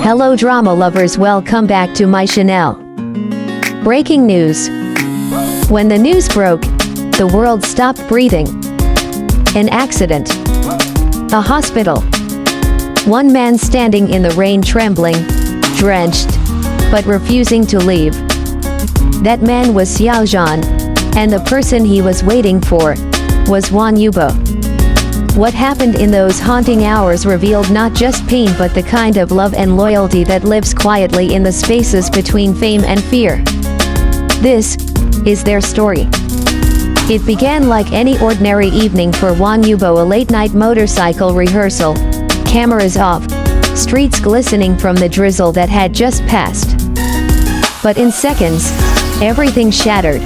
Hello drama lovers, welcome back to my channel. Breaking news. When the news broke, the world stopped breathing. An accident. A hospital. One man standing in the rain, trembling, drenched, but refusing to leave. That man was Xiao Zhan, and the person he was waiting for was Wang Yibo. What happened in those haunting hours revealed not just pain but the kind of love and loyalty that lives quietly in the spaces between fame and fear. This is their story. It began like any ordinary evening for Wang Yibo, a late-night motorcycle rehearsal, cameras off, streets glistening from the drizzle that had just passed. But in seconds, everything shattered.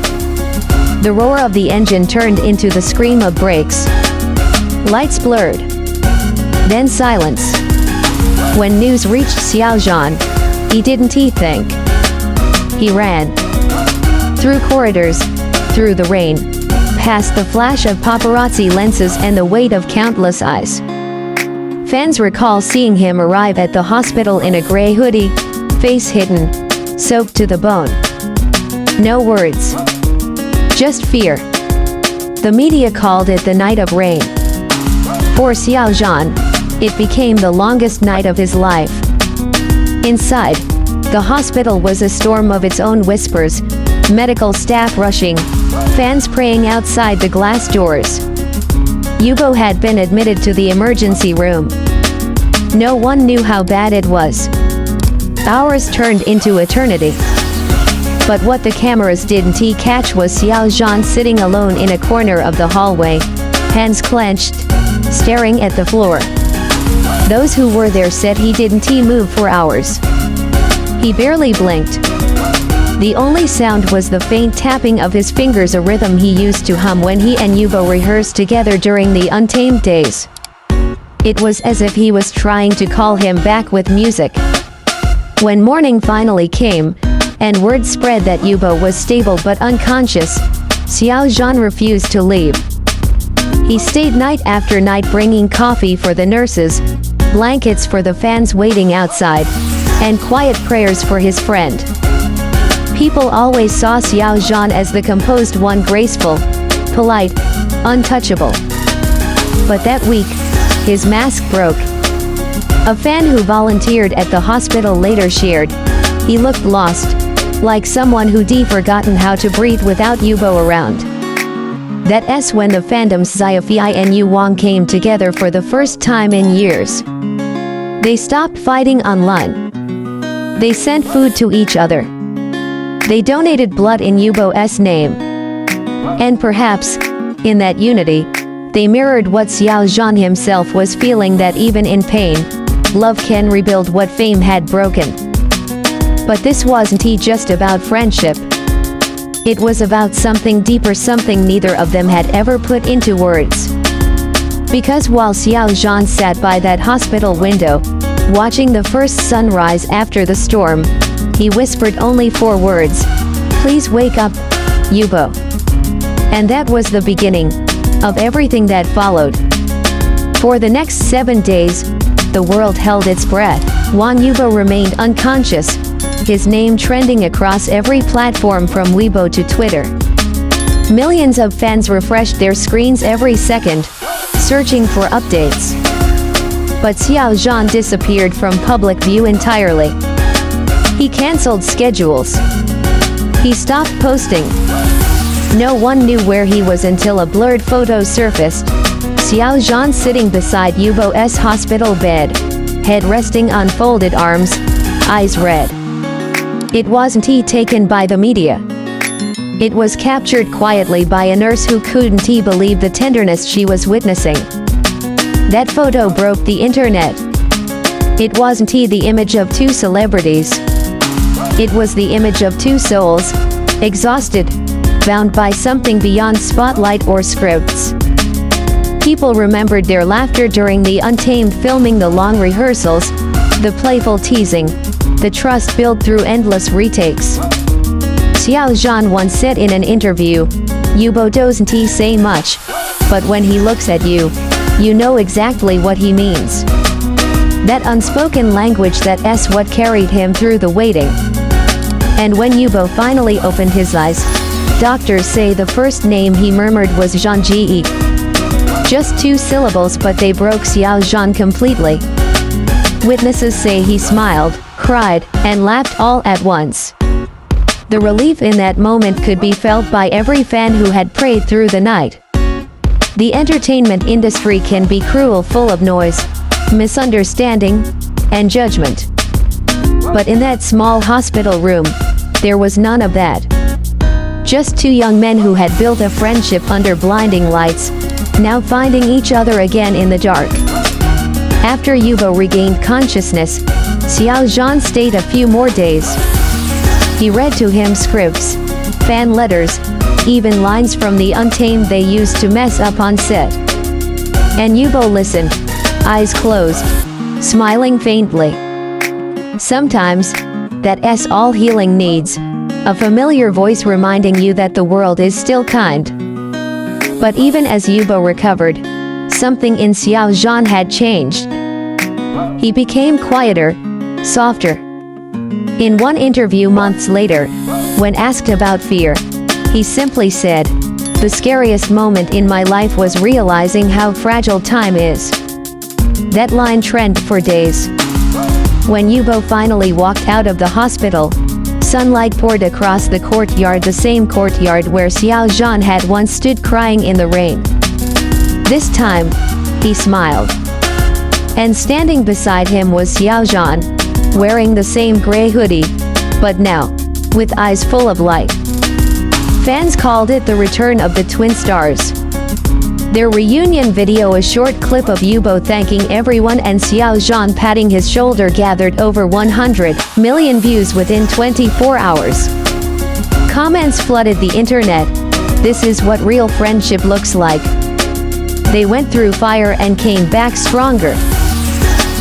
The roar of the engine turned into the scream of brakes. Lights blurred. Then silence. When news reached Xiao Zhan, he didn't think. He ran. Through corridors, through the rain, past the flash of paparazzi lenses and the weight of countless eyes. Fans recall seeing him arrive at the hospital in a gray hoodie, face hidden, soaked to the bone. No words. Just fear. The media called it the night of rain. For Xiao Zhan, it became the longest night of his life. Inside, the hospital was a storm of its own whispers, medical staff rushing, fans praying outside the glass doors. Yibo had been admitted to the emergency room. No one knew how bad it was. Hours turned into eternity. But what the cameras didn't catch was Xiao Zhan sitting alone in a corner of the hallway, hands clenched, staring at the floor. Those who were there said he didn't move for hours. He barely blinked. The only sound was the faint tapping of his fingers, a rhythm he used to hum when he and Yibo rehearsed together during the Untamed days. It was as if he was trying to call him back with music. When morning finally came, and word spread that Yibo was stable but unconscious, Xiao Zhan refused to leave. He stayed night after night, bringing coffee for the nurses, blankets for the fans waiting outside, and quiet prayers for his friend. People always saw Xiao Zhan as the composed one, graceful, polite, untouchable. But that week, his mask broke. A fan who volunteered at the hospital later shared, he looked lost, like someone who'd forgotten how to breathe without Yibo around. That's when the Fandom's Xiaofei and Yu Wang came together for the first time in years. They stopped fighting online. They sent food to each other. They donated blood in Yibo's name. And perhaps, in that unity, they mirrored what Xiao Zhan himself was feeling, that even in pain, love can rebuild what fame had broken. But this wasn't just about friendship. It was about something deeper, something neither of them had ever put into words. Because while Xiao Zhan sat by that hospital window, watching the first sunrise after the storm, he whispered only 4 words: "Please wake up, Yibo." And that was the beginning of everything that followed. For the next 7 days, the world held its breath. Wang Yibo remained unconscious, his name trending across every platform from Weibo to Twitter. Millions of fans refreshed their screens every second, searching for updates. But Xiao Zhan disappeared from public view entirely. He cancelled schedules. He stopped posting. No one knew where he was until a blurred photo surfaced. Xiao Zhan sitting beside Yibo's hospital bed, head resting on folded arms, eyes red. It wasn't taken by the media. It was captured quietly by a nurse who couldn't believe the tenderness she was witnessing. That photo broke the internet. It wasn't the image of 2 celebrities. It was the image of 2 souls, exhausted, bound by something beyond spotlight or scripts. People remembered their laughter during the Untamed filming, the long rehearsals, the playful teasing, the trust built through endless retakes. Xiao Zhan once said in an interview, "Yibo doesn't say much, but when he looks at you, you know exactly what he means." That unspoken language that's what carried him through the waiting. And when Yibo finally opened his eyes, doctors say the first name he murmured was Zhan Ji. Just 2 syllables, but they broke Xiao Zhan completely. Witnesses say he smiled, cried, and laughed all at once. The relief in that moment could be felt by every fan who had prayed through the night. The entertainment industry can be cruel, full of noise, misunderstanding, and judgment. But in that small hospital room, there was none of that. Just 2 young men who had built a friendship under blinding lights, now finding each other again in the dark. After Yibo regained consciousness, Xiao Zhan stayed a few more days. He read to him scripts, fan letters, even lines from the Untamed they used to mess up on set. And Yibo listened, eyes closed, smiling faintly. Sometimes, that's all healing needs, a familiar voice reminding you that the world is still kind. But even as Yibo recovered, something in Xiao Zhan had changed. He became quieter, softer. In one interview months later, when asked about fear, he simply said, "The scariest moment in my life was realizing how fragile time is." That line trended for days. When Yibo finally walked out of the hospital, sunlight poured across the courtyard, the same courtyard where Xiao Zhan had once stood crying in the rain. This time, he smiled. And standing beside him was Xiao Zhan, wearing the same gray hoodie, but now, with eyes full of light. Fans called it the return of the twin stars. Their reunion video, a short clip of Yibo thanking everyone and Xiao Zhan patting his shoulder, gathered over 100 million views within 24 hours. Comments flooded the internet. "This is what real friendship looks like. They went through fire and came back stronger."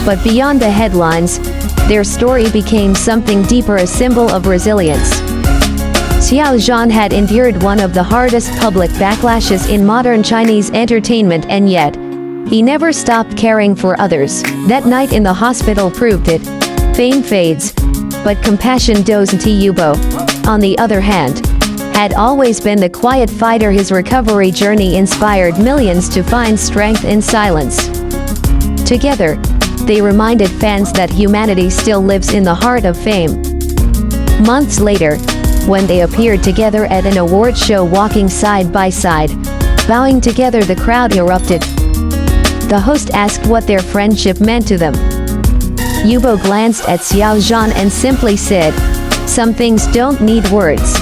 But beyond the headlines, their story became something deeper, a symbol of resilience. Xiao Zhan had endured one of the hardest public backlashes in modern Chinese entertainment, and yet, he never stopped caring for others. That night in the hospital proved it. Fame fades, but compassion doesn't. Yibo, on the other hand, had always been the quiet fighter. His recovery journey inspired millions to find strength in silence. Together, they reminded fans that humanity still lives in the heart of fame. Months later, when they appeared together at an award show, walking side by side, bowing together, the crowd erupted. The host asked what their friendship meant to them. Yibo glanced at Xiao Zhan and simply said, "Some things don't need words."